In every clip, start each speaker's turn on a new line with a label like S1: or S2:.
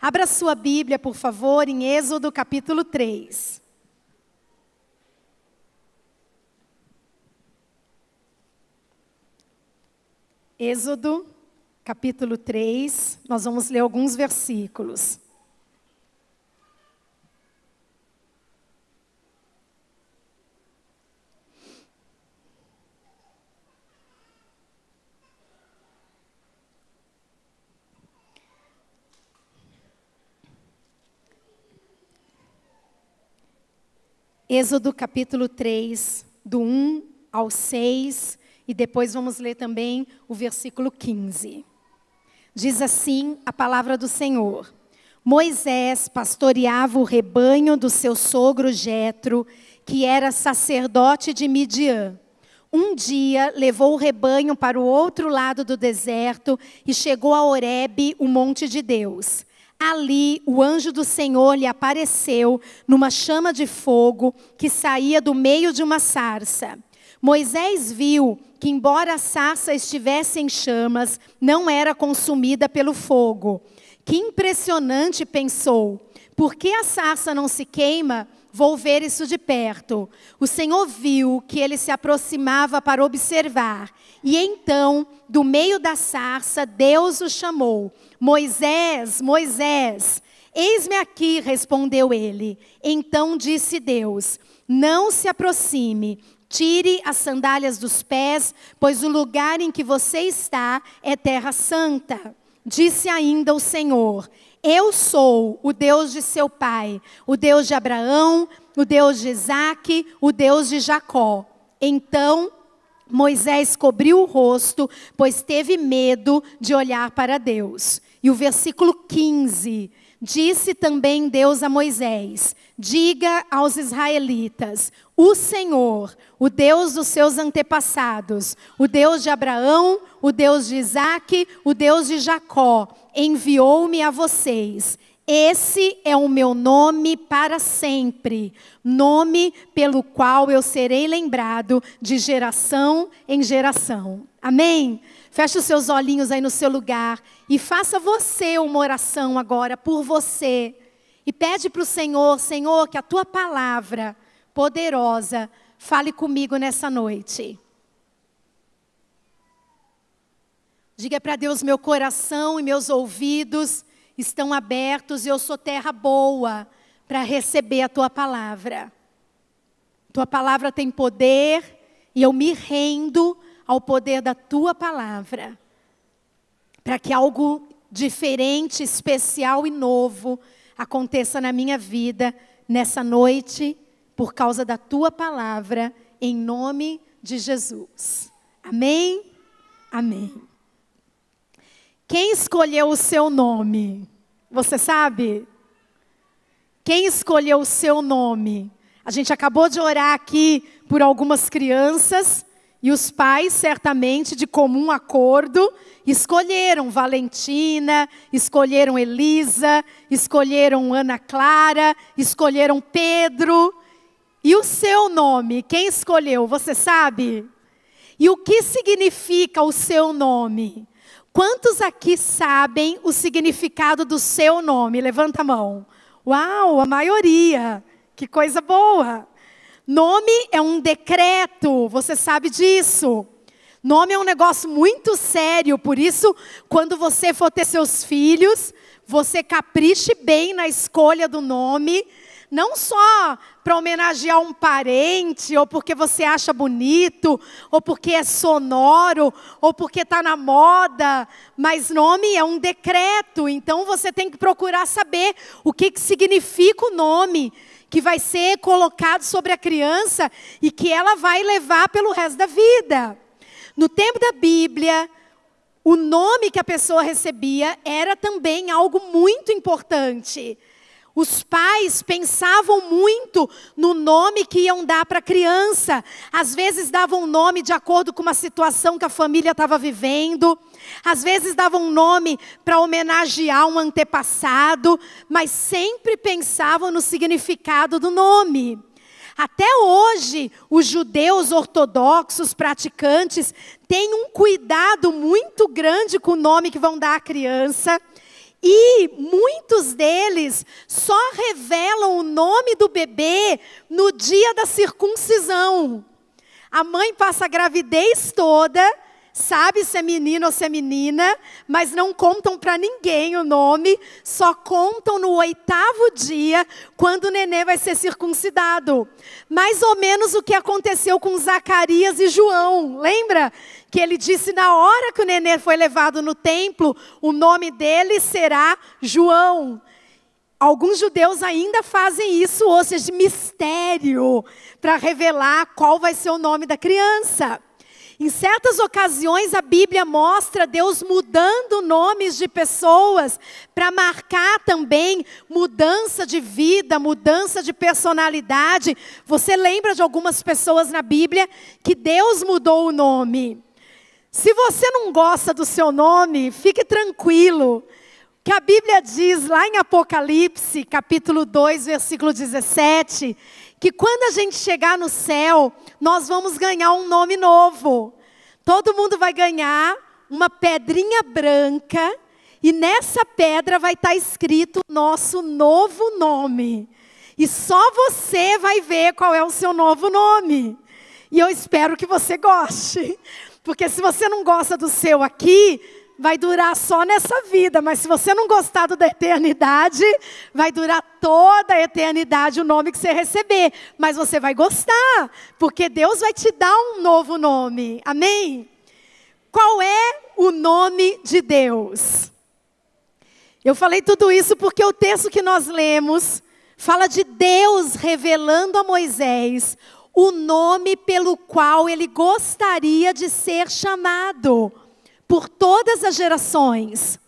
S1: Abra sua Bíblia, por favor, em Êxodo capítulo 3. Êxodo capítulo 3, nós vamos ler alguns versículos. Êxodo capítulo 3, do 1 ao 6, e depois vamos ler também o versículo 15. Diz assim a palavra do Senhor: Moisés pastoreava o rebanho do seu sogro Jetro, que era sacerdote de Midian. Um dia levou o rebanho para o outro lado do deserto e chegou a Horebe, o monte de Deus. Ali, o anjo do Senhor lhe apareceu numa chama de fogo que saía do meio de uma sarça. Moisés viu que, embora a sarça estivesse em chamas, não era consumida pelo fogo. Que impressionante, pensou. Por que a sarça não se queima? Vou ver isso de perto. O Senhor viu que ele se aproximava para observar. E então, do meio da sarça, Deus o chamou. Moisés, Moisés. Eis-me aqui, respondeu ele. Então disse Deus: não se aproxime. Tire as sandálias dos pés, pois o lugar em que você está é terra santa. Disse ainda o Senhor: eu sou o Deus de seu pai, o Deus de Abraão, o Deus de Isaque, o Deus de Jacó. Então Moisés cobriu o rosto, pois teve medo de olhar para Deus. E o versículo 15, disse também Deus a Moisés: diga aos israelitas, o Senhor, o Deus dos seus antepassados, o Deus de Abraão, o Deus de Isaque, o Deus de Jacó, enviou-me a vocês. Esse é o meu nome para sempre, nome pelo qual eu serei lembrado de geração em geração. Amém? Feche os seus olhinhos aí no seu lugar e faça você uma oração agora por você. E pede para o Senhor, Senhor, que a tua palavra poderosa fale comigo nessa noite. Diga para Deus: meu coração e meus ouvidos estão abertos e eu sou terra boa para receber a tua palavra. Tua palavra tem poder e eu me rendo ao poder da tua palavra, para que algo diferente, especial e novo aconteça na minha vida nessa noite, por causa da tua palavra, em nome de Jesus. Amém? Amém. Quem escolheu o seu nome? Você sabe? Quem escolheu o seu nome? A gente acabou de orar aqui por algumas crianças, e os pais, certamente, de comum acordo, escolheram Valentina, escolheram Elisa, escolheram Ana Clara, escolheram Pedro. E o seu nome, quem escolheu? Você sabe? E o que significa o seu nome? Quantos aqui sabem o significado do seu nome? Levanta a mão. Uau, a maioria. Que coisa boa. Nome é um decreto, você sabe disso. Nome é um negócio muito sério, por isso, quando você for ter seus filhos, você capriche bem na escolha do nome, não só para homenagear um parente, ou porque você acha bonito, ou porque é sonoro, ou porque está na moda, mas nome é um decreto, então você tem que procurar saber o que significa o nome que vai ser colocado sobre a criança e que ela vai levar pelo resto da vida. No tempo da Bíblia, o nome que a pessoa recebia era também algo muito importante. Os pais pensavam muito no nome que iam dar para a criança. Às vezes davam um nome de acordo com uma situação que a família estava vivendo. Às vezes davam um nome para homenagear um antepassado. Mas sempre pensavam no significado do nome. Até hoje, os judeus ortodoxos, praticantes, têm um cuidado muito grande com o nome que vão dar à criança. E muitos mulheres só revelam o nome do bebê no dia da circuncisão. A mãe passa a gravidez toda, sabe se é menino ou se é menina, mas não contam para ninguém o nome, só contam no 8º dia, quando o nenê vai ser circuncidado. Mais ou menos o que aconteceu com Zacarias e João, lembra? Que ele disse na hora que o nenê foi levado no templo, o nome dele será João. Alguns judeus ainda fazem isso, ou seja, de mistério, para revelar qual vai ser o nome da criança. Em certas ocasiões, a Bíblia mostra Deus mudando nomes de pessoas para marcar também mudança de vida, mudança de personalidade. Você lembra de algumas pessoas na Bíblia que Deus mudou o nome? Se você não gosta do seu nome, fique tranquilo. Que a Bíblia diz lá em Apocalipse, capítulo 2, versículo 17, que quando a gente chegar no céu, nós vamos ganhar um nome novo. Todo mundo vai ganhar uma pedrinha branca, e nessa pedra vai estar escrito o nosso novo nome. E só você vai ver qual é o seu novo nome. E eu espero que você goste. Porque se você não gosta do seu aqui, vai durar só nessa vida, mas se você não gostar do da eternidade, vai durar toda a eternidade o nome que você receber. Mas você vai gostar, porque Deus vai te dar um novo nome. Amém? Qual é o nome de Deus? Eu falei tudo isso porque o texto que nós lemos fala de Deus revelando a Moisés o nome pelo qual ele gostaria de ser chamado por todas as gerações.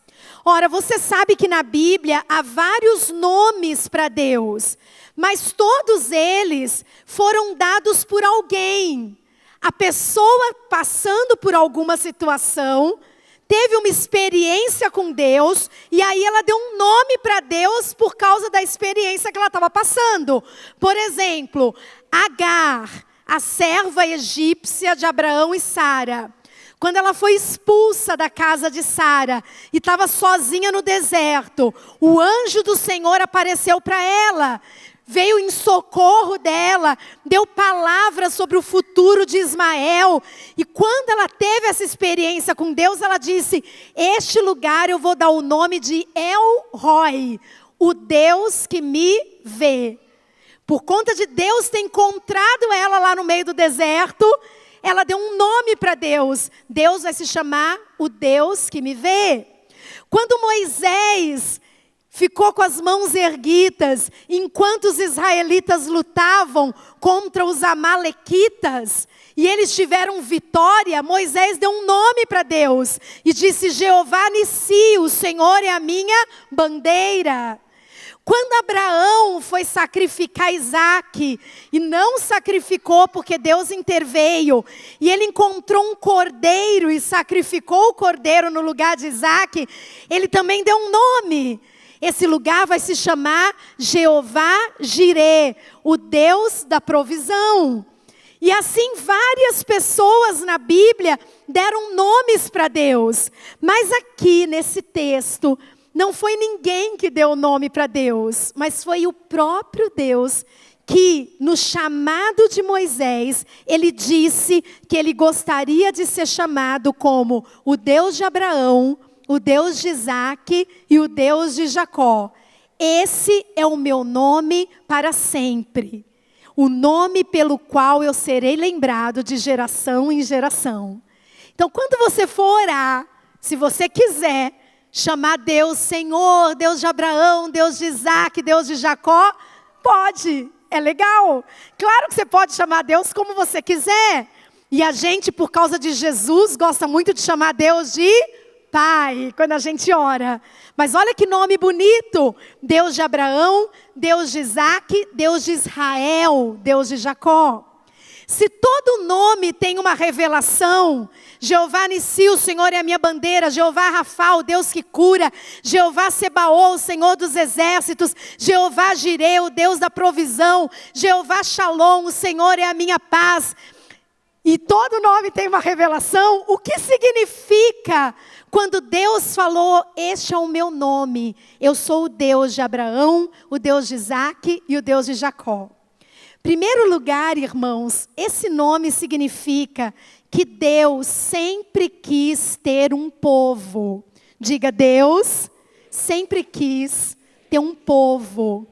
S1: Ora, você sabe que na Bíblia há vários nomes para Deus, mas todos eles foram dados por alguém. A pessoa passando por alguma situação, teve uma experiência com Deus, e aí ela deu um nome para Deus por causa da experiência que ela estava passando. Por exemplo, Agar, a serva egípcia de Abraão e Sara. Quando ela foi expulsa da casa de Sara e estava sozinha no deserto, o anjo do Senhor apareceu para ela, veio em socorro dela, deu palavras sobre o futuro de Ismael. E quando ela teve essa experiência com Deus, ela disse: este lugar eu vou dar o nome de El Roi, o Deus que me vê. Por conta de Deus ter encontrado ela lá no meio do deserto, ela deu um nome para Deus. Deus vai se chamar o Deus que me vê. Quando Moisés ficou com as mãos erguidas, enquanto os israelitas lutavam contra os amalequitas, e eles tiveram vitória, Moisés deu um nome para Deus, e disse: Jeová Nissi, o Senhor é a minha bandeira. Quando Abraão foi sacrificar Isaque, e não sacrificou porque Deus interveio, e ele encontrou um cordeiro e sacrificou o cordeiro no lugar de Isaque, ele também deu um nome. Esse lugar vai se chamar Jeová Jirê, o Deus da provisão. E assim várias pessoas na Bíblia deram nomes para Deus. Mas aqui nesse texto, não foi ninguém que deu o nome para Deus, mas foi o próprio Deus que, no chamado de Moisés, ele disse que ele gostaria de ser chamado como o Deus de Abraão, o Deus de Isaque e o Deus de Jacó. Esse é o meu nome para sempre. O nome pelo qual eu serei lembrado de geração em geração. Então, quando você for orar, se você quiser chamar Deus Senhor, Deus de Abraão, Deus de Isaque, Deus de Jacó, pode, é legal. Claro que você pode chamar Deus como você quiser. E a gente, por causa de Jesus, gosta muito de chamar Deus de Pai, quando a gente ora. Mas olha que nome bonito: Deus de Abraão, Deus de Isaque, Deus de Israel, Deus de Jacó. Se todo nome tem uma revelação, Jeová Nissi, o Senhor é a minha bandeira, Jeová Rafa, o Deus que cura, Jeová Sebaô, o Senhor dos exércitos, Jeová Jirê, o Deus da provisão, Jeová Shalom, o Senhor é a minha paz. e todo nome tem uma revelação, o que significa quando Deus falou, este é o meu nome, eu sou o Deus de Abraão, o Deus de Isaac e o Deus de Jacó. Primeiro lugar, irmãos, esse nome significa que Deus sempre quis ter um povo. Diga, Deus sempre quis ter um povo.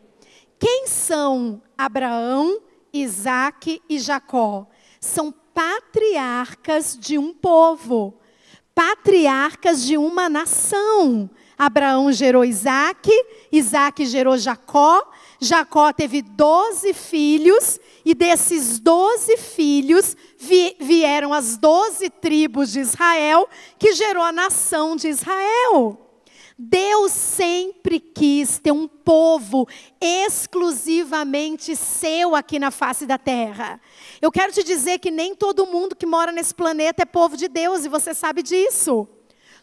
S1: Quem são Abraão, Isaac e Jacó? São patriarcas de um povo, patriarcas de uma nação. Abraão gerou Isaac, Isaac gerou Jacó, Jacó teve 12 filhos, e desses 12 filhos vieram as 12 tribos de Israel, que gerou a nação de Israel. Deus sempre quis ter um povo exclusivamente seu aqui na face da terra. Eu quero te dizer que nem todo mundo que mora nesse planeta é povo de Deus, e você sabe disso.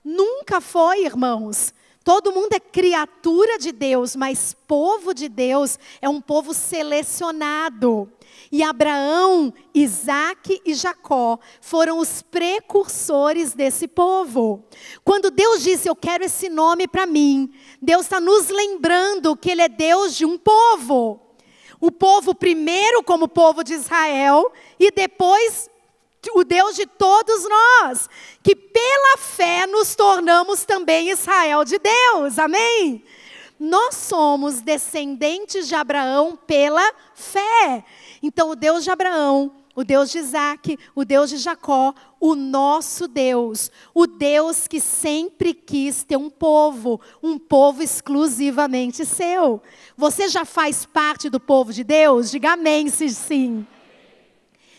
S1: Nunca foi, irmãos. Todo mundo é criatura de Deus, mas povo de Deus é um povo selecionado. E Abraão, Isaac e Jacó foram os precursores desse povo. Quando Deus disse, eu quero esse nome para mim, Deus está nos lembrando que Ele é Deus de um povo. O povo primeiro como povo de Israel, e depois o Deus de todos nós, que pela fé nos tornamos também Israel de Deus, amém? Nós somos descendentes de Abraão pela fé. Então o Deus de Abraão, o Deus de Isaac, o Deus de Jacó, o nosso Deus, o Deus que sempre quis ter um povo exclusivamente seu. Você já faz parte do povo de Deus? Diga amém, se sim.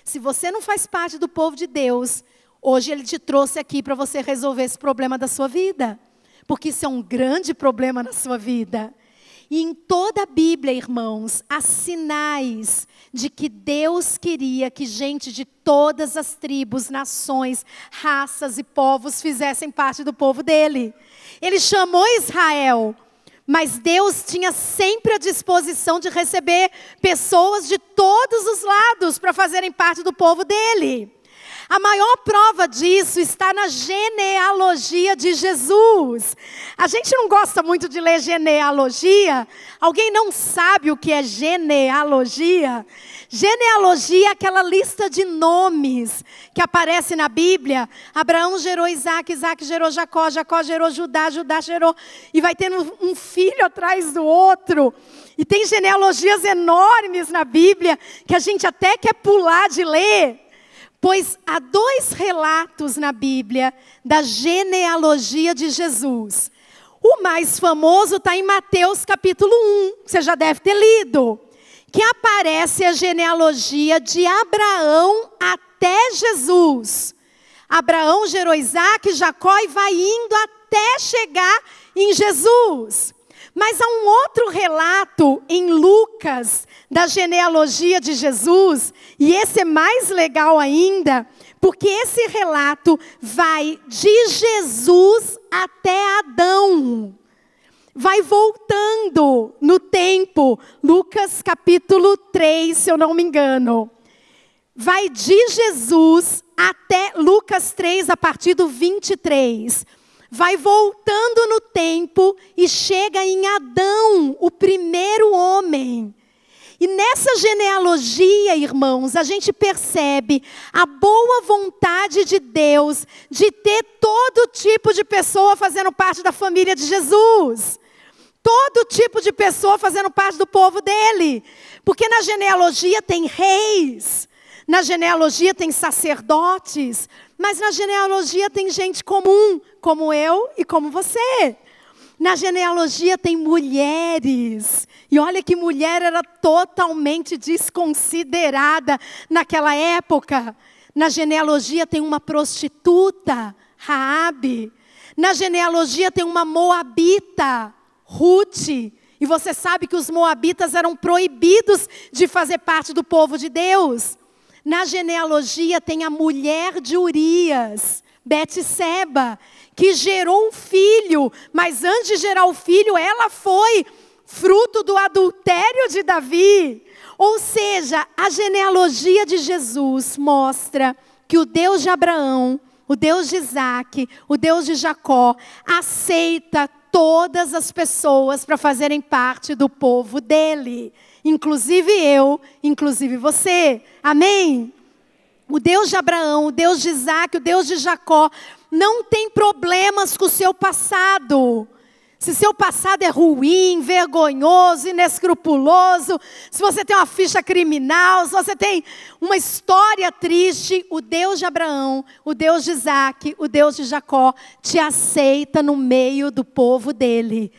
S1: Se você não faz parte do povo de Deus, hoje Ele te trouxe aqui para você resolver esse problema da sua vida. Porque isso é um grande problema na sua vida. E em toda a Bíblia, irmãos, há sinais de que Deus queria que gente de todas as tribos, nações, raças e povos fizessem parte do povo dele. Ele chamou Israel, mas Deus tinha sempre a disposição de receber pessoas de todos os lados para fazerem parte do povo dele. A maior prova disso está na genealogia de Jesus. A gente não gosta muito de ler genealogia. Alguém não sabe o que é genealogia? Genealogia é aquela lista de nomes que aparece na Bíblia. Abraão gerou Isaac, Isaac gerou Jacó, Jacó gerou Judá, Judá gerou... E vai tendo um filho atrás do outro. E tem genealogias enormes na Bíblia que a gente até quer pular de ler. Pois há 2 relatos na Bíblia da genealogia de Jesus. O mais famoso está em Mateus capítulo 1, você já deve ter lido. Que aparece a genealogia de Abraão até Jesus. Abraão gerou Isaac, Jacó e vai indo até chegar em Jesus. Mas há um outro relato em Lucas, da genealogia de Jesus, e esse é mais legal ainda, porque esse relato vai de Jesus até Adão. Vai voltando no tempo, Lucas capítulo 3, se eu não me engano. Vai de Jesus até Lucas 3, a partir do 23. Vai voltando no tempo e chega em Adão, o primeiro homem. E nessa genealogia, irmãos, a gente percebe a boa vontade de Deus de ter todo tipo de pessoa fazendo parte da família de Jesus. Todo tipo de pessoa fazendo parte do povo dele. Porque na genealogia tem reis, na genealogia tem sacerdotes, mas na genealogia tem gente comum, como eu e como você. Na genealogia tem mulheres. E olha que mulher era totalmente desconsiderada naquela época. Na genealogia tem uma prostituta, Raabe. Na genealogia tem uma moabita, Ruth. E você sabe que os moabitas eram proibidos de fazer parte do povo de Deus. Na genealogia tem a mulher de Urias, Betseba, que gerou um filho, mas antes de gerar o filho, ela foi fruto do adultério de Davi. Ou seja, a genealogia de Jesus mostra que o Deus de Abraão, o Deus de Isaac, o Deus de Jacó, aceita todas as pessoas para fazerem parte do povo dele. Inclusive eu, inclusive você. Amém? O Deus de Abraão, o Deus de Isaac, o Deus de Jacó, não tem problemas com o seu passado. Se seu passado é ruim, vergonhoso, inescrupuloso, se você tem uma ficha criminal, se você tem uma história triste, o Deus de Abraão, o Deus de Isaac, o Deus de Jacó, te aceita no meio do povo dele.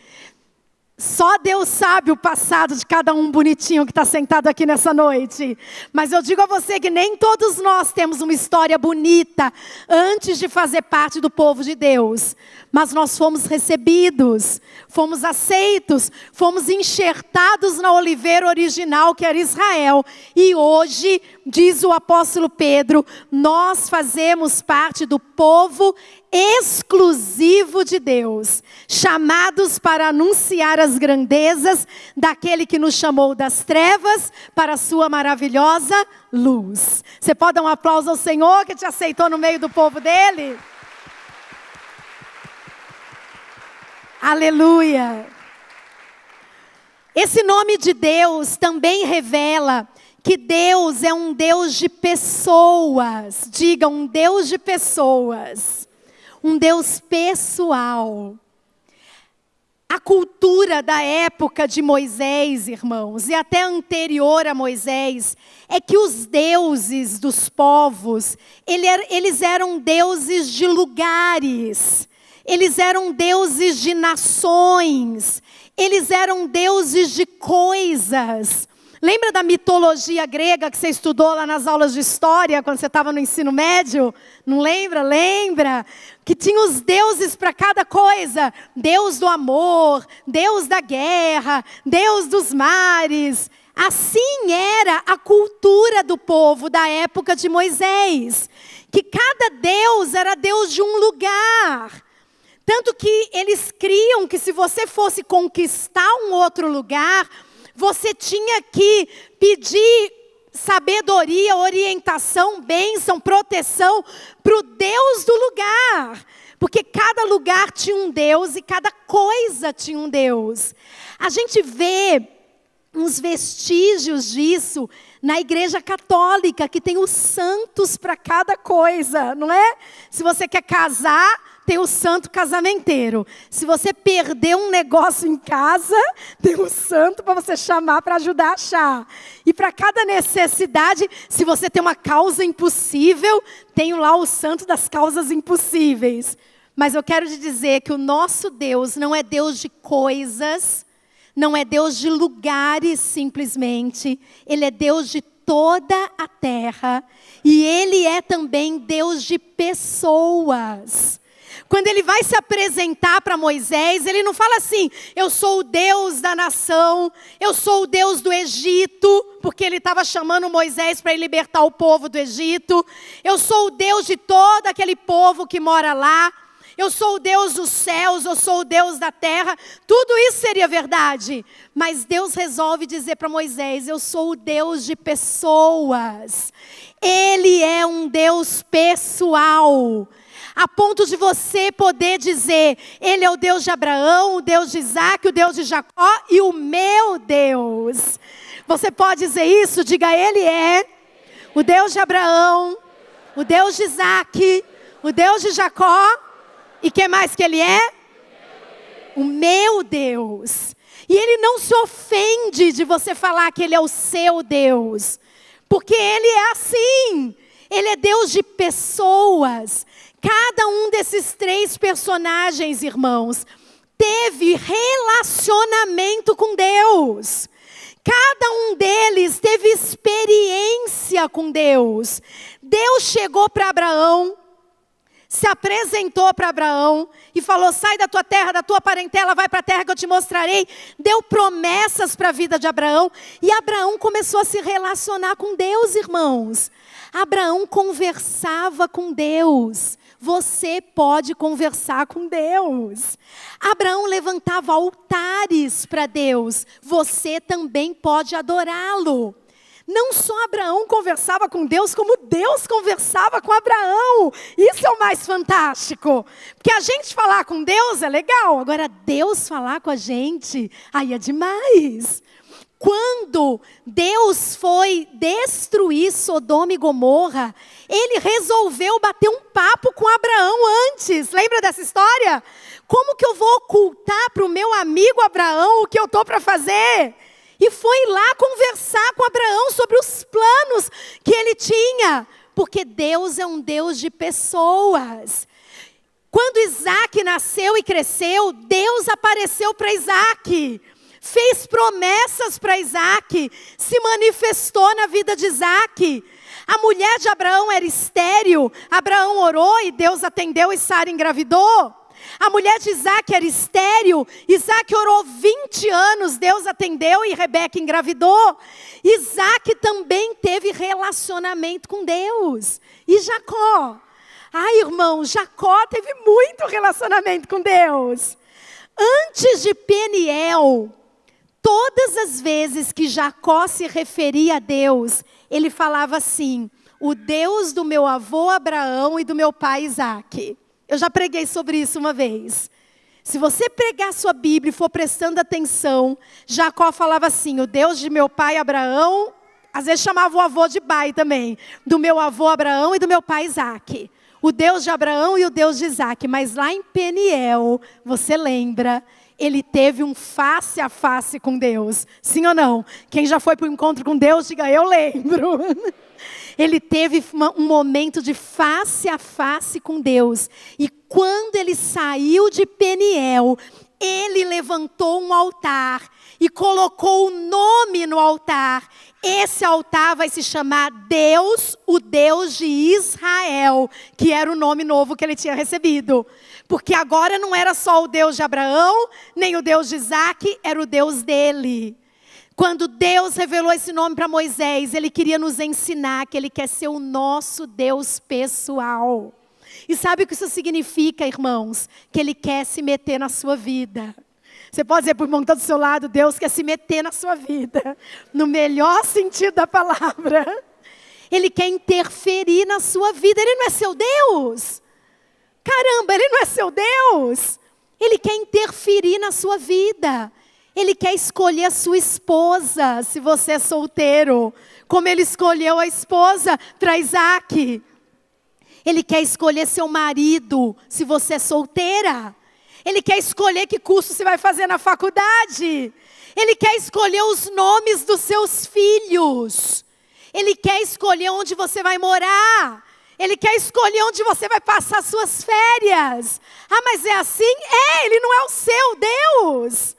S1: Só Deus sabe o passado de cada um bonitinho que está sentado aqui nessa noite. Mas eu digo a você que nem todos nós temos uma história bonita antes de fazer parte do povo de Deus. Mas nós fomos recebidos, fomos aceitos, fomos enxertados na oliveira original que era Israel. E hoje, diz o apóstolo Pedro, nós fazemos parte do povo exclusivo de Deus, chamados para anunciar as grandezas daquele que nos chamou das trevas para a sua maravilhosa luz. Você pode dar um aplauso ao Senhor que te aceitou no meio do povo dele? Aleluia! Esse nome de Deus também revela que Deus é um Deus de pessoas. Diga, um Deus de pessoas. Um Deus pessoal. A cultura da época de Moisés, irmãos, e até anterior a Moisés, é que os deuses dos povos, eles eram deuses de lugares, eles eram deuses de nações, eles eram deuses de coisas. Lembra da mitologia grega que você estudou lá nas aulas de história, quando você estava no ensino médio? Não lembra? Lembra? Que tinha os deuses para cada coisa. Deus do amor, Deus da guerra, Deus dos mares. Assim era a cultura do povo da época de Moisés. Que cada Deus era Deus de um lugar. Tanto que eles criam que se você fosse conquistar um outro lugar, você tinha que pedir sabedoria, orientação, bênção, proteção para o Deus do lugar. Porque cada lugar tinha um Deus e cada coisa tinha um Deus. A gente vê uns vestígios disso na Igreja Católica, que tem os santos para cada coisa, não é? Se você quer casar, tem o santo casamenteiro. Se você perder um negócio em casa, tem o santo para você chamar para ajudar a achar. E para cada necessidade, se você tem uma causa impossível, tem lá o santo das causas impossíveis. Mas eu quero te dizer que o nosso Deus não é Deus de coisas, não é Deus de lugares simplesmente. Ele é Deus de toda a terra. E Ele é também Deus de pessoas. Quando ele vai se apresentar para Moisés, ele não fala assim, eu sou o Deus da nação, eu sou o Deus do Egito, porque ele estava chamando Moisés para libertar o povo do Egito. Eu sou o Deus de todo aquele povo que mora lá. Eu sou o Deus dos céus, eu sou o Deus da terra. Tudo isso seria verdade. Mas Deus resolve dizer para Moisés, eu sou o Deus de pessoas. Ele é um Deus pessoal. A ponto de você poder dizer, Ele é o Deus de Abraão, o Deus de Isaac, o Deus de Jacó e o meu Deus. Você pode dizer isso? Diga, Ele é o Deus de Abraão, o Deus de Isaac, o Deus de Jacó. E que mais que Ele é? O meu Deus. E Ele não se ofende de você falar que Ele é o seu Deus. Porque Ele é assim. Ele é Deus de pessoas. Cada um desses três personagens, irmãos, teve relacionamento com Deus. Cada um deles teve experiência com Deus. Deus chegou para Abraão, se apresentou para Abraão e falou, sai da tua terra, da tua parentela, vai para a terra que eu te mostrarei. Deu promessas para a vida de Abraão. E Abraão começou a se relacionar com Deus, irmãos. Abraão conversava com Deus. Você pode conversar com Deus. Abraão levantava altares para Deus. Você também pode adorá-lo. Não só Abraão conversava com Deus, como Deus conversava com Abraão. Isso é o mais fantástico. Porque a gente falar com Deus é legal, agora Deus falar com a gente, aí é demais. Quando Deus foi destruir Sodoma e Gomorra, Ele resolveu bater um papo com Abraão antes. Lembra dessa história? Como que eu vou ocultar para o meu amigo Abraão o que eu estou para fazer? E foi lá conversar com Abraão sobre os planos que ele tinha. Porque Deus é um Deus de pessoas. Quando Isaac nasceu e cresceu, Deus apareceu para Isaac. Fez promessas para Isaac, se manifestou na vida de Isaac. A mulher de Abraão era estéril, Abraão orou e Deus atendeu e Sara engravidou. A mulher de Isaac era estéril, Isaac orou 20 anos, Deus atendeu e Rebeca engravidou. Isaac também teve relacionamento com Deus. E Jacó? Ai, irmão, Jacó teve muito relacionamento com Deus. Antes de Peniel, todas as vezes que Jacó se referia a Deus, ele falava assim: o Deus do meu avô Abraão e do meu pai Isaque. Eu já preguei sobre isso uma vez. Se você pregar sua Bíblia e for prestando atenção, Jacó falava assim: o Deus de meu pai Abraão, às vezes chamava o avô de pai também, do meu avô Abraão e do meu pai Isaque. O Deus de Abraão e o Deus de Isaque. Mas lá em Peniel, você lembra, ele teve um face a face com Deus. Sim ou não? Quem já foi para o encontro com Deus, diga: eu lembro. Ele teve um momento de face a face com Deus. E quando ele saiu de Peniel, ele levantou um altar e colocou o nome no altar. Esse altar vai se chamar Deus, o Deus de Israel, que era o nome novo que ele tinha recebido. Porque agora não era só o Deus de Abraão, nem o Deus de Isaque, era o Deus dele. Quando Deus revelou esse nome para Moisés, Ele queria nos ensinar que Ele quer ser o nosso Deus pessoal. E sabe o que isso significa, irmãos? Que Ele quer se meter na sua vida. Você pode dizer para o irmão que está do seu lado: Deus quer se meter na sua vida. No melhor sentido da palavra. Ele quer interferir na sua vida. Ele não é seu Deus. Caramba, Ele não é seu Deus. Ele quer interferir na sua vida. Ele quer escolher a sua esposa, se você é solteiro, como Ele escolheu a esposa para Isaque. Ele quer escolher seu marido, se você é solteira. Ele quer escolher que curso você vai fazer na faculdade. Ele quer escolher os nomes dos seus filhos. Ele quer escolher onde você vai morar. Ele quer escolher onde você vai passar suas férias. Ah, mas é assim? Ele não é o seu Deus.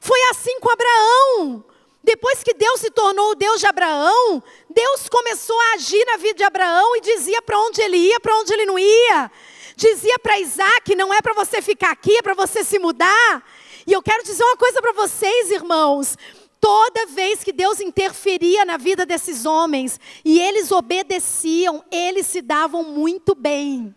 S1: Foi assim com Abraão. Depois que Deus se tornou o Deus de Abraão, Deus começou a agir na vida de Abraão e dizia para onde ele ia, para onde ele não ia. Dizia para Isaque: não é para você ficar aqui, é para você se mudar. E eu quero dizer uma coisa para vocês, irmãos. Toda vez que Deus interferia na vida desses homens e eles obedeciam, eles se davam muito bem.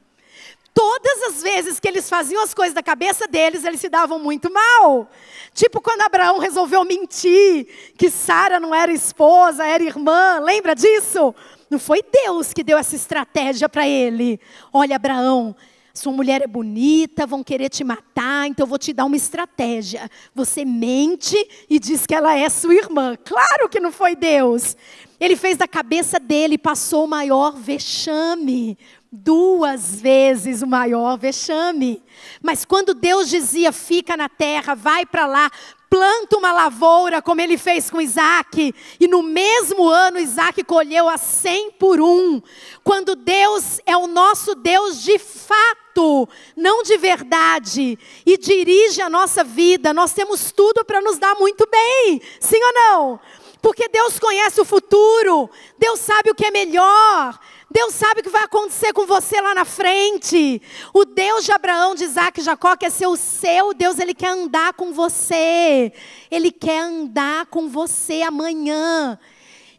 S1: Todas as vezes que eles faziam as coisas da cabeça deles, eles se davam muito mal. Tipo quando Abraão resolveu mentir, que Sara não era esposa, era irmã. Lembra disso? Não foi Deus que deu essa estratégia para ele. Olha, Abraão, sua mulher é bonita, vão querer te matar, então eu vou te dar uma estratégia. Você mente e diz que ela é sua irmã. Claro que não foi Deus. Ele fez da cabeça dele, passou o maior vexame. 2 vezes o maior vexame. Mas quando Deus dizia: fica na terra, vai para lá, planta uma lavoura, como Ele fez com Isaque, e no mesmo ano Isaque colheu a 100 por 1. Quando Deus é o nosso Deus de fato, não de verdade, e dirige a nossa vida, nós temos tudo para nos dar muito bem. Sim ou não? Porque Deus conhece o futuro, Deus sabe o que é melhor, Deus sabe o que vai acontecer com você lá na frente. O Deus de Abraão, de Isaque e Jacó quer ser o seu Deus. Ele quer andar com você. Ele quer andar com você amanhã.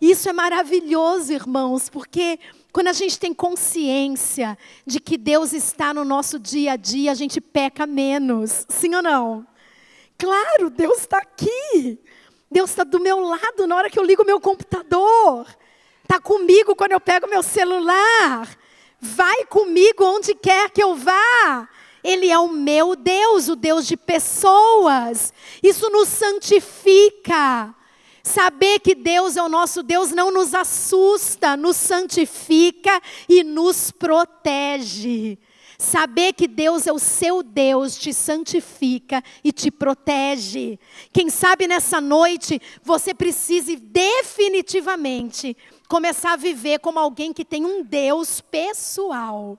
S1: Isso é maravilhoso, irmãos, porque quando a gente tem consciência de que Deus está no nosso dia a dia, a gente peca menos. Sim ou não? Claro, Deus está aqui. Deus está do meu lado na hora que eu ligo o meu computador. Está comigo quando eu pego meu celular. Vai comigo onde quer que eu vá. Ele é o meu Deus, o Deus de pessoas. Isso nos santifica. Saber que Deus é o nosso Deus não nos assusta, nos santifica e nos protege. Saber que Deus é o seu Deus te santifica e te protege. Quem sabe nessa noite você precise definitivamente começar a viver como alguém que tem um Deus pessoal.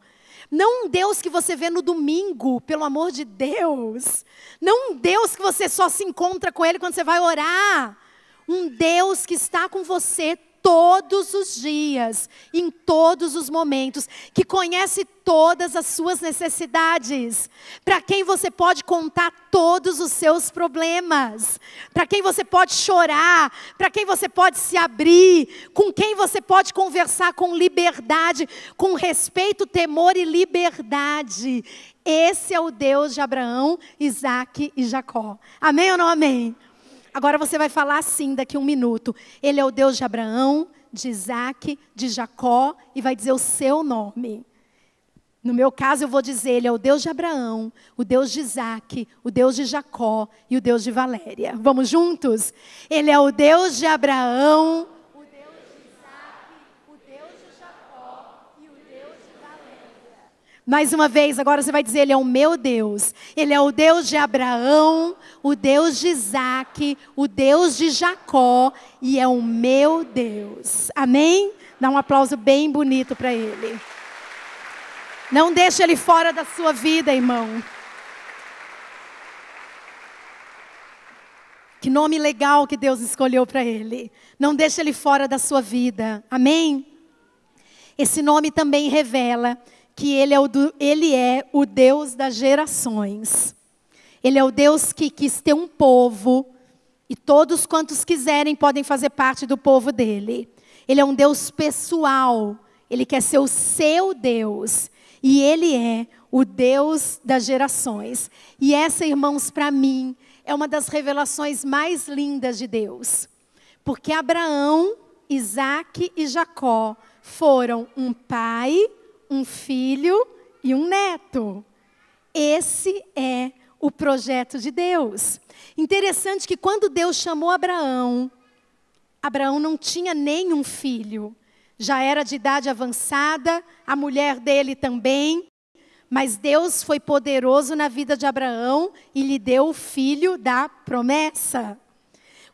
S1: Não um Deus que você vê no domingo, pelo amor de Deus. Não um Deus que você só se encontra com Ele quando você vai orar. Um Deus que está com você todos os dias, em todos os momentos, que conhece todas as suas necessidades, para quem você pode contar todos os seus problemas, para quem você pode chorar, para quem você pode se abrir, com quem você pode conversar com liberdade, com respeito, temor e liberdade. Esse é o Deus de Abraão, Isaque e Jacó. Amém ou não amém? Agora você vai falar assim daqui a um minuto. Ele é o Deus de Abraão, de Isaque, de Jacó e vai dizer o seu nome. No meu caso eu vou dizer, Ele é o Deus de Abraão, o Deus de Isaque, o Deus de Jacó e o Deus de Valéria. Vamos juntos? Ele é o Deus de Abraão, o Deus de Isaque, o Deus de Jacó e o Deus de Valéria. Mais uma vez, agora você vai dizer, Ele é o meu Deus. Ele é o Deus de Abraão, o Deus de Isaque, o Deus de Jacó e é o meu Deus. Amém? Dá um aplauso bem bonito para Ele. Não deixe Ele fora da sua vida, irmão. Que nome legal que Deus escolheu para Ele. Não deixe Ele fora da sua vida. Amém? Esse nome também revela que Ele é o Deus das gerações. Ele é o Deus que quis ter um povo, e todos quantos quiserem podem fazer parte do povo dele. Ele é um Deus pessoal, Ele quer ser o seu Deus, e Ele é o Deus das gerações. E essa, irmãos, para mim, é uma das revelações mais lindas de Deus. Porque Abraão, Isaque e Jacó foram um pai, um filho e um neto. Esse é o projeto de Deus. Interessante que quando Deus chamou Abraão, Abraão não tinha nenhum filho. Já era de idade avançada, a mulher dele também. Mas Deus foi poderoso na vida de Abraão e lhe deu o filho da promessa.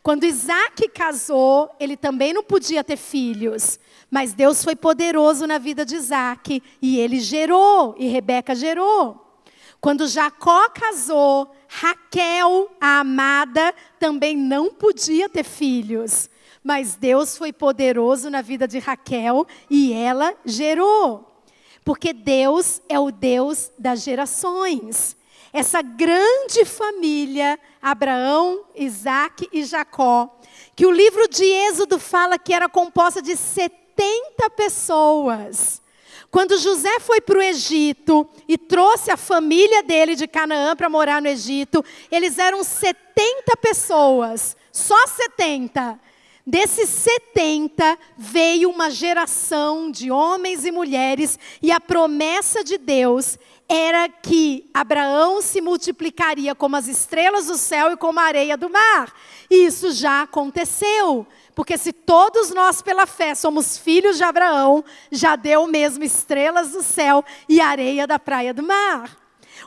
S1: Quando Isaque casou, ele também não podia ter filhos. Mas Deus foi poderoso na vida de Isaque e ele gerou, e Rebeca gerou. Quando Jacó casou, Raquel, a amada, também não podia ter filhos. Mas Deus foi poderoso na vida de Raquel e ela gerou. Porque Deus é o Deus das gerações. Essa grande família, Abraão, Isaque e Jacó, que o livro de Êxodo fala que era composta de 70 pessoas. Quando José foi para o Egito e trouxe a família dele de Canaã para morar no Egito, eles eram 70 pessoas, só 70. Desses 70 veio uma geração de homens e mulheres e a promessa de Deus era que Abraão se multiplicaria como as estrelas do céu e como a areia do mar. E isso já aconteceu. Porque se todos nós pela fé somos filhos de Abraão, já deu mesmo estrelas do céu e areia da praia do mar.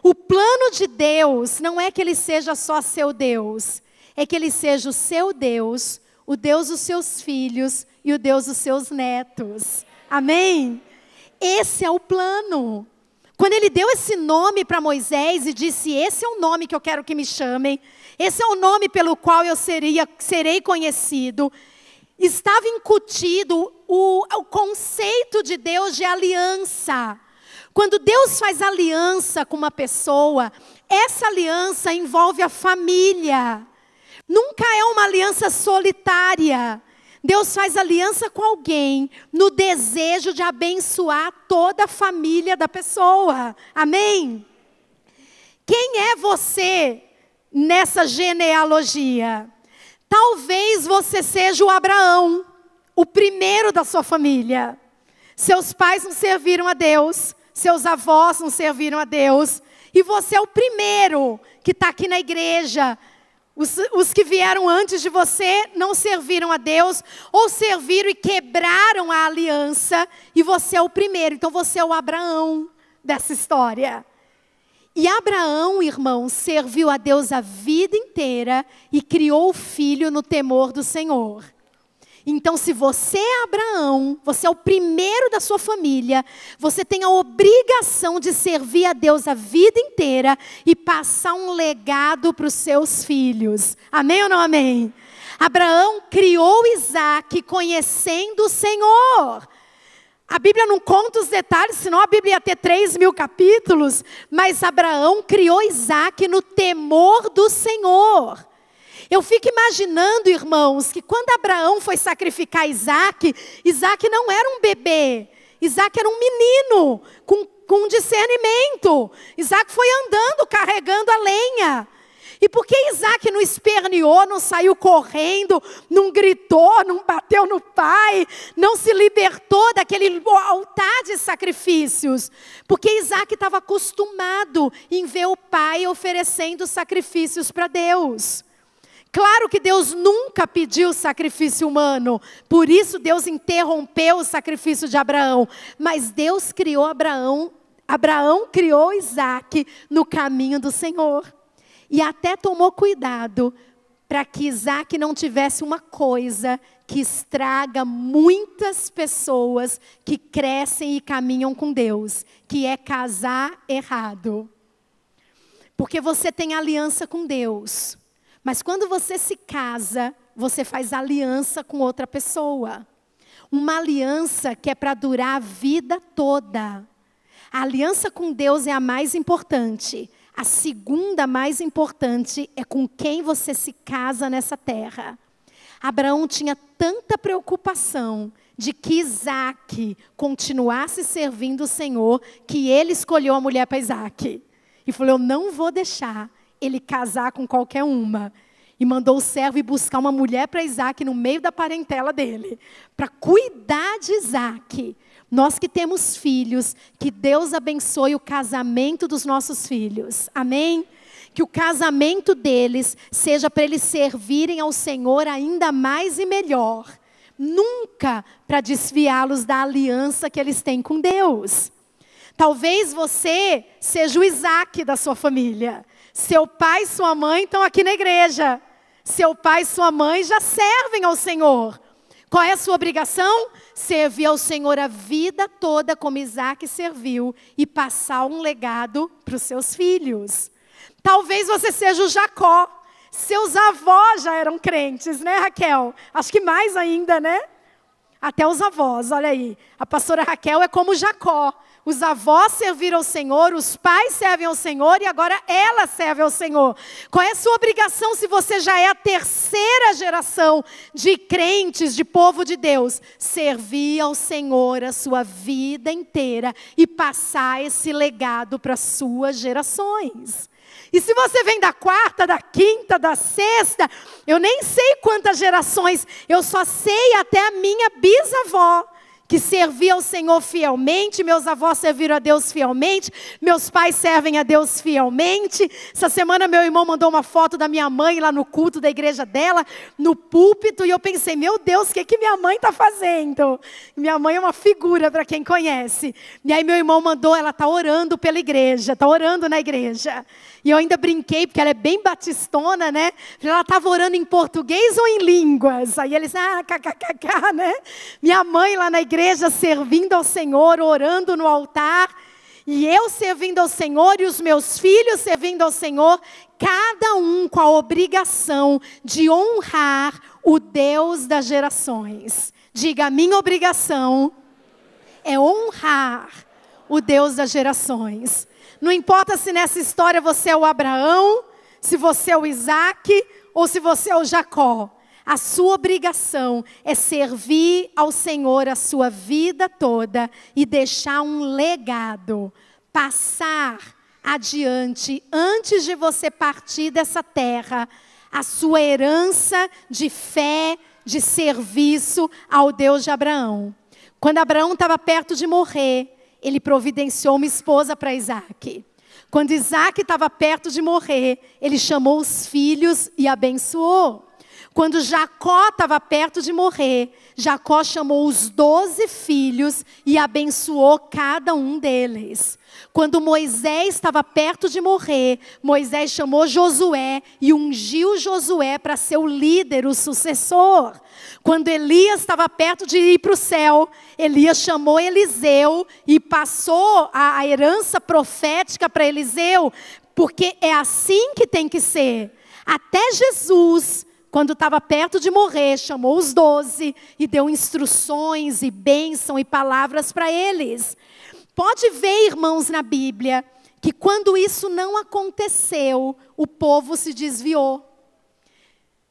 S1: O plano de Deus não é que Ele seja só seu Deus, é que Ele seja o seu Deus, o Deus dos seus filhos e o Deus dos seus netos. Amém? Esse é o plano. Quando Ele deu esse nome para Moisés e disse, esse é o nome que eu quero que me chamem, esse é o nome pelo qual eu serei conhecido, estava incutido o conceito de Deus de aliança. Quando Deus faz aliança com uma pessoa, essa aliança envolve a família. Nunca é uma aliança solitária. Deus faz aliança com alguém no desejo de abençoar toda a família da pessoa. Amém? Quem é você nessa genealogia? Talvez Talvez você seja o Abraão, o primeiro da sua família. Seus pais não serviram a Deus, seus avós não serviram a Deus, e você é o primeiro que está aqui na igreja. Os que vieram antes de você não serviram a Deus, ou serviram e quebraram a aliança, e você é o primeiro. Então você é o Abraão dessa história. E Abraão, irmãos, serviu a Deus a vida inteira e criou o filho no temor do Senhor. Então, se você é Abraão, você é o primeiro da sua família, você tem a obrigação de servir a Deus a vida inteira e passar um legado para os seus filhos. Amém ou não amém? Abraão criou Isaac conhecendo o Senhor. A Bíblia não conta os detalhes, senão a Bíblia ia ter 3.000 capítulos, mas Abraão criou Isaac no temor do Senhor. Eu fico imaginando, irmãos, que quando Abraão foi sacrificar Isaac, Isaac não era um bebê. Isaac era um menino com discernimento. Isaac foi andando, carregando a lenha. E por que Isaac não esperneou, não saiu correndo, não gritou, não bateu no pai, não se libertou daquele altar de sacrifícios? Porque Isaac estava acostumado em ver o pai oferecendo sacrifícios para Deus. Claro que Deus nunca pediu sacrifício humano, por isso Deus interrompeu o sacrifício de Abraão. Mas Deus criou Abraão criou Isaac no caminho do Senhor. E até tomou cuidado para que Isaac não tivesse uma coisa que estraga muitas pessoas que crescem e caminham com Deus, que é casar errado. Porque você tem aliança com Deus. Mas quando você se casa, você faz aliança com outra pessoa. Uma aliança que é para durar a vida toda. A aliança com Deus é a mais importante. A segunda mais importante é com quem você se casa nessa terra. Abraão tinha tanta preocupação de que Isaac continuasse servindo o Senhor, que ele escolheu a mulher para Isaac. E falou, eu não vou deixar ele casar com qualquer uma. E mandou o servo ir buscar uma mulher para Isaac no meio da parentela dele. Para cuidar de Isaac. Nós que temos filhos, que Deus abençoe o casamento dos nossos filhos. Amém? Que o casamento deles seja para eles servirem ao Senhor ainda mais e melhor. Nunca para desviá-los da aliança que eles têm com Deus. Talvez você seja o Isaac da sua família. Seu pai e sua mãe estão aqui na igreja. Seu pai e sua mãe já servem ao Senhor. Qual é a sua obrigação? Servir ao Senhor a vida toda como Isaac serviu e passar um legado para os seus filhos. Talvez você seja o Jacó. Seus avós já eram crentes, né, Raquel? Acho que mais ainda, né? Até os avós, olha aí. A pastora Raquel é como Jacó. Os avós serviram ao Senhor, os pais servem ao Senhor e agora ela serve ao Senhor. Qual é a sua obrigação se você já é a terceira geração de crentes, de povo de Deus? Servir ao Senhor a sua vida inteira e passar esse legado para as suas gerações. E se você vem da quarta, da quinta, da sexta, eu nem sei quantas gerações, eu só sei até a minha bisavó, que servia ao Senhor fielmente, meus avós serviram a Deus fielmente, meus pais servem a Deus fielmente. Essa semana meu irmão mandou uma foto da minha mãe lá no culto da igreja dela, no púlpito, e eu pensei, meu Deus, o que minha mãe está fazendo? Minha mãe é uma figura para quem conhece. E aí meu irmão mandou, ela está orando pela igreja, está orando na igreja. E eu ainda brinquei, porque ela é bem batistona, né? Ela estava orando em português ou em línguas? Aí eles, kkkk, né? Minha mãe lá na igreja servindo ao Senhor, orando no altar. E eu servindo ao Senhor e os meus filhos servindo ao Senhor. Cada um com a obrigação de honrar o Deus das gerações. Diga, a minha obrigação é honrar o Deus das gerações. Não importa se nessa história você é o Abraão, se você é o Isaac ou se você é o Jacó. A sua obrigação é servir ao Senhor a sua vida toda e deixar um legado, passar adiante, antes de você partir dessa terra, a sua herança de fé, de serviço ao Deus de Abraão. Quando Abraão estava perto de morrer, ele providenciou uma esposa para Isaac. Quando Isaac estava perto de morrer, ele chamou os filhos e abençoou. Quando Jacó estava perto de morrer, Jacó chamou os 12 filhos e abençoou cada um deles. Quando Moisés estava perto de morrer, Moisés chamou Josué e ungiu Josué para ser o líder, o sucessor. Quando Elias estava perto de ir para o céu, Elias chamou Eliseu e passou a herança profética para Eliseu, porque é assim que tem que ser. Até Jesus, quando estava perto de morrer, chamou os 12 e deu instruções e bênção e palavras para eles. Pode ver, irmãos, na Bíblia, que quando isso não aconteceu, o povo se desviou.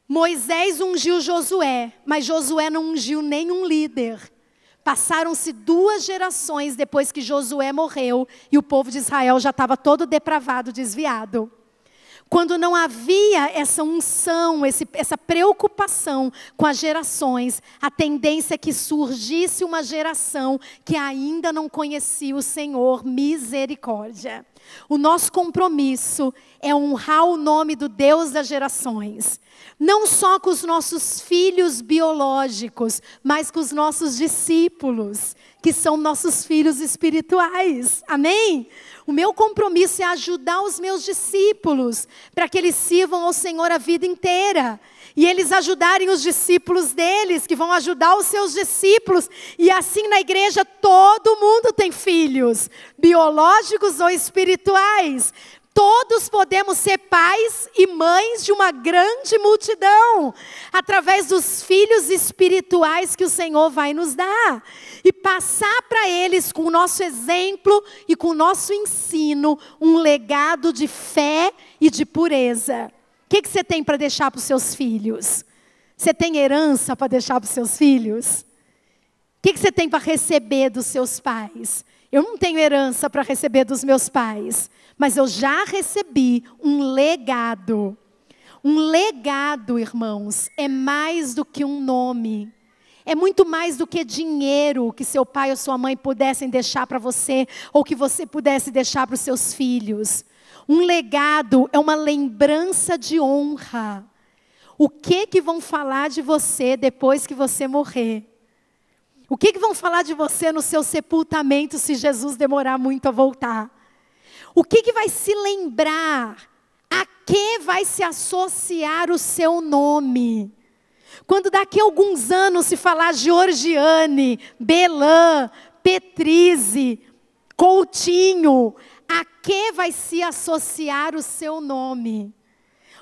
S1: Moisés ungiu Josué, mas Josué não ungiu nenhum líder. Passaram-se 2 gerações depois que Josué morreu e o povo de Israel já estava todo depravado, desviado. Quando não havia essa unção, essa preocupação com as gerações, a tendência é que surgisse uma geração que ainda não conhecia o Senhor. Misericórdia. O nosso compromisso é honrar o nome do Deus das gerações. Não só com os nossos filhos biológicos, mas com os nossos discípulos, que são nossos filhos espirituais. Amém? O meu compromisso é ajudar os meus discípulos, para que eles sirvam ao Senhor a vida inteira. E eles ajudarem os discípulos deles, que vão ajudar os seus discípulos. E assim na igreja todo mundo tem filhos, biológicos ou espirituais. Todos podemos ser pais e mães de uma grande multidão, através dos filhos espirituais que o Senhor vai nos dar. E passar para eles, com o nosso exemplo e com o nosso ensino, um legado de fé e de pureza. O que você tem para deixar para os seus filhos? Você tem herança para deixar para os seus filhos? O que você tem para receber dos seus pais? Eu não tenho herança para receber dos meus pais, mas eu já recebi um legado. Um legado, irmãos, é mais do que um nome. É muito mais do que dinheiro que seu pai ou sua mãe pudessem deixar para você, ou que você pudesse deixar para os seus filhos. Um legado é uma lembrança de honra. O que vão falar de você depois que você morrer? O que vão falar de você no seu sepultamento se Jesus demorar muito a voltar? O que vai se lembrar? A que vai se associar o seu nome? Quando daqui a alguns anos se falar Georgiane, Belã, Petrise, Coutinho, a que vai se associar o seu nome?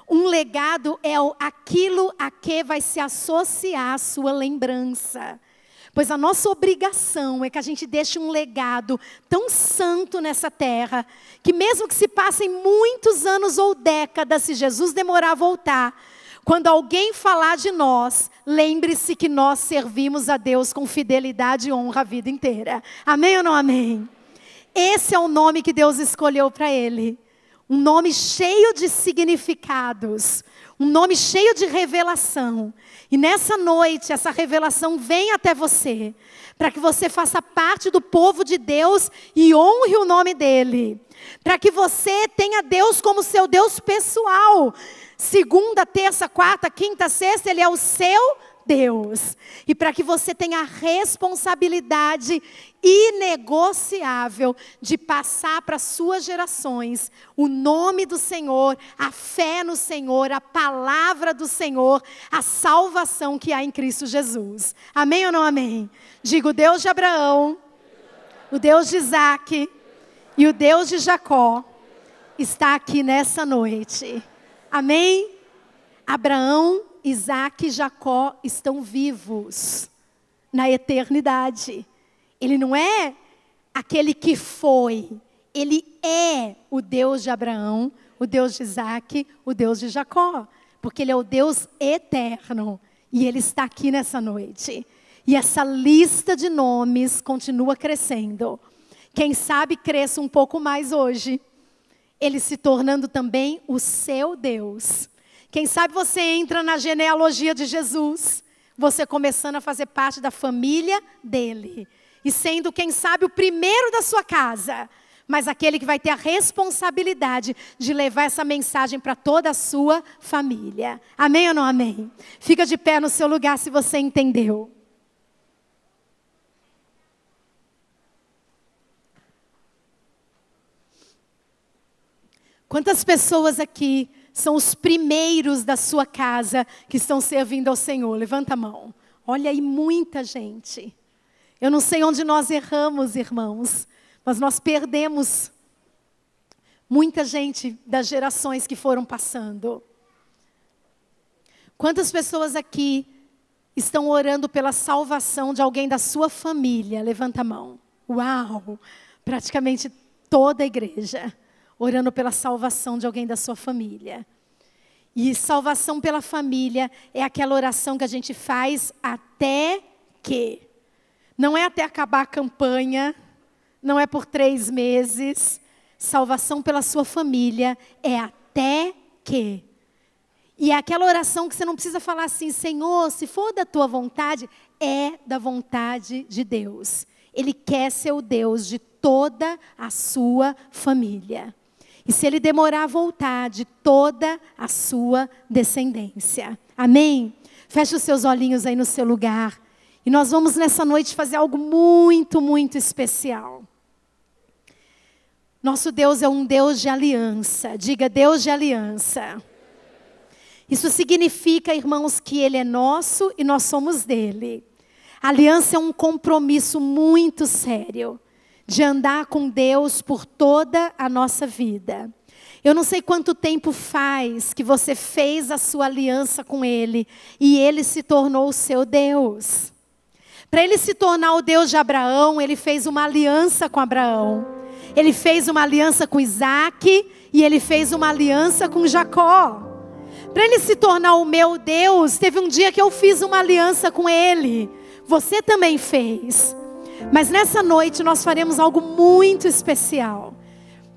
S1: Um legado é aquilo a que vai se associar a sua lembrança. Pois a nossa obrigação é que a gente deixe um legado tão santo nessa terra, que mesmo que se passem muitos anos ou décadas, se Jesus demorar a voltar, quando alguém falar de nós, lembre-se que nós servimos a Deus com fidelidade e honra a vida inteira. Amém ou não amém? Esse é o nome que Deus escolheu para ele. Um nome cheio de significados. Um nome cheio de revelação. E nessa noite, essa revelação vem até você. Para que você faça parte do povo de Deus e honre o nome dele. Para que você tenha Deus como seu Deus pessoal. Segunda, terça, quarta, quinta, sexta, ele é o seu Deus. E para que você tenha a responsabilidade inegociável de passar para as suas gerações o nome do Senhor, a fé no Senhor, a palavra do Senhor, a salvação que há em Cristo Jesus. Amém ou não amém? Digo, o Deus de Abraão, o Deus de Isaac e o Deus de Jacó está aqui nessa noite. Amém? Abraão, Isaac e Jacó estão vivos na eternidade. Ele não é aquele que foi. Ele é o Deus de Abraão, o Deus de Isaac, o Deus de Jacó. Porque ele é o Deus eterno. E ele está aqui nessa noite. E essa lista de nomes continua crescendo. Quem sabe cresça um pouco mais hoje. Ele se tornando também o seu Deus. Quem sabe você entra na genealogia de Jesus, você começando a fazer parte da família dele. E sendo, quem sabe, o primeiro da sua casa, mas aquele que vai ter a responsabilidade de levar essa mensagem para toda a sua família. Amém ou não amém? Fica de pé no seu lugar se você entendeu. Quantas pessoas aqui são os primeiros da sua casa que estão servindo ao Senhor? Levanta a mão. Olha aí, muita gente. Eu não sei onde nós erramos, irmãos, mas nós perdemos muita gente das gerações que foram passando. Quantas pessoas aqui estão orando pela salvação de alguém da sua família? Levanta a mão. Uau! Praticamente toda a igreja orando pela salvação de alguém da sua família. E salvação pela família é aquela oração que a gente faz até que. Não é até acabar a campanha, não é por 3 meses. Salvação pela sua família é até que. E é aquela oração que você não precisa falar assim, Senhor, se for da tua vontade, é da vontade de Deus. Ele quer ser o Deus de toda a sua família. E se Ele demorar a voltar, de toda a sua descendência. Amém? Feche os seus olhinhos aí no seu lugar. E nós vamos nessa noite fazer algo muito, muito especial. Nosso Deus é um Deus de aliança. Diga, Deus de aliança. Isso significa, irmãos, que Ele é nosso e nós somos dele. A aliança é um compromisso muito sério de andar com Deus por toda a nossa vida. Eu não sei quanto tempo faz que você fez a sua aliança com Ele e Ele se tornou o seu Deus. Para Ele se tornar o Deus de Abraão, Ele fez uma aliança com Abraão. Ele fez uma aliança com Isaac e Ele fez uma aliança com Jacó. Para Ele se tornar o meu Deus, teve um dia que eu fiz uma aliança com Ele. Você também fez. Mas nessa noite nós faremos algo muito especial.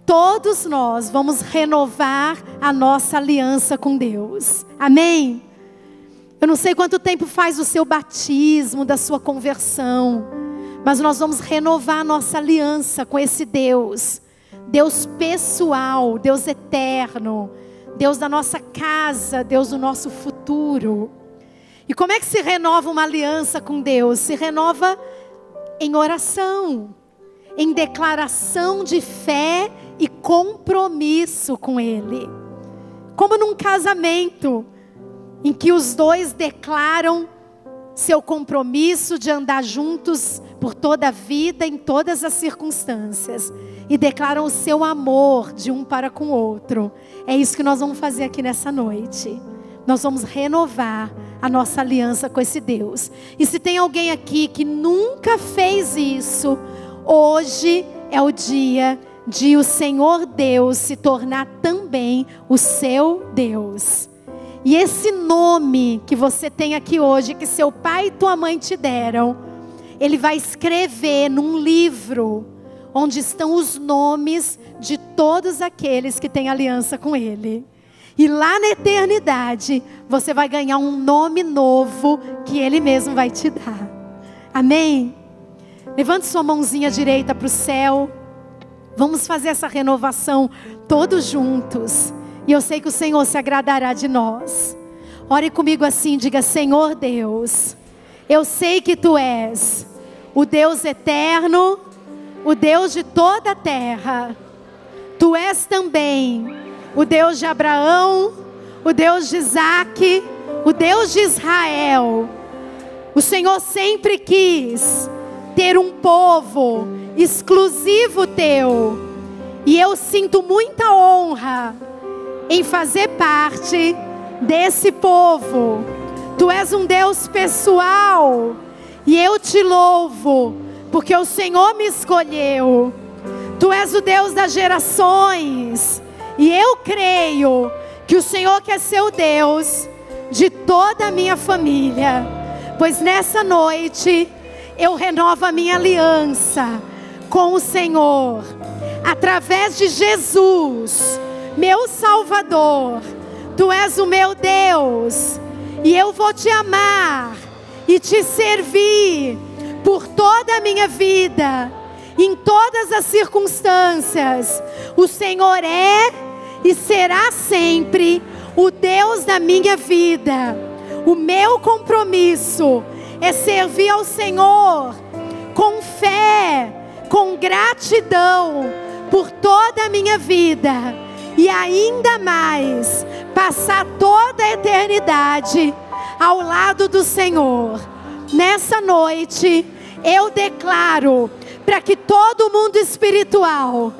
S1: Todos nós vamos renovar a nossa aliança com Deus. Amém? Eu não sei quanto tempo faz o seu batismo, da sua conversão. Mas nós vamos renovar a nossa aliança com esse Deus. Deus pessoal, Deus eterno. Deus da nossa casa, Deus do nosso futuro. E como é que se renova uma aliança com Deus? Se renova em oração, em declaração de fé e compromisso com Ele. Como num casamento, em que os dois declaram seu compromisso de andar juntos por toda a vida, em todas as circunstâncias. E declaram o seu amor de um para com o outro. É isso que nós vamos fazer aqui nessa noite. Nós vamos renovar a nossa aliança com esse Deus. E se tem alguém aqui que nunca fez isso, hoje é o dia de o Senhor Deus se tornar também o seu Deus. E esse nome que você tem aqui hoje, que seu pai e tua mãe te deram, Ele vai escrever num livro, onde estão os nomes de todos aqueles que têm aliança com Ele. E lá na eternidade, você vai ganhar um nome novo que Ele mesmo vai te dar. Amém? Levante sua mãozinha direita para o céu. Vamos fazer essa renovação todos juntos. E eu sei que o Senhor se agradará de nós. Ore comigo assim, diga, Senhor Deus, eu sei que Tu és o Deus eterno, o Deus de toda a terra. Tu és também o Deus de Abraão, o Deus de Isaac, o Deus de Israel. O Senhor sempre quis ter um povo exclusivo Teu. E eu sinto muita honra em fazer parte desse povo. Tu és um Deus pessoal. E eu te louvo, porque o Senhor me escolheu. Tu és o Deus das gerações. E eu creio que o Senhor quer ser o Deus de toda a minha família. Pois nessa noite eu renovo a minha aliança com o Senhor. Através de Jesus, meu Salvador, Tu és o meu Deus, e eu vou te amar e te servir por toda a minha vida, em todas as circunstâncias. O Senhor é e será sempre o Deus da minha vida. O meu compromisso é servir ao Senhor com fé, com gratidão por toda a minha vida, e ainda mais passar toda a eternidade ao lado do Senhor. Nessa noite eu declaro para que todo mundo espiritual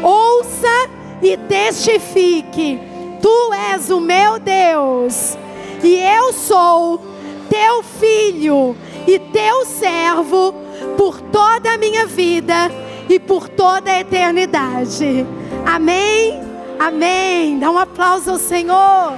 S1: ouça e testifique: Tu és o meu Deus, e eu sou teu filho e teu servo por toda a minha vida e por toda a eternidade. Amém? Amém. Dá um aplauso ao Senhor.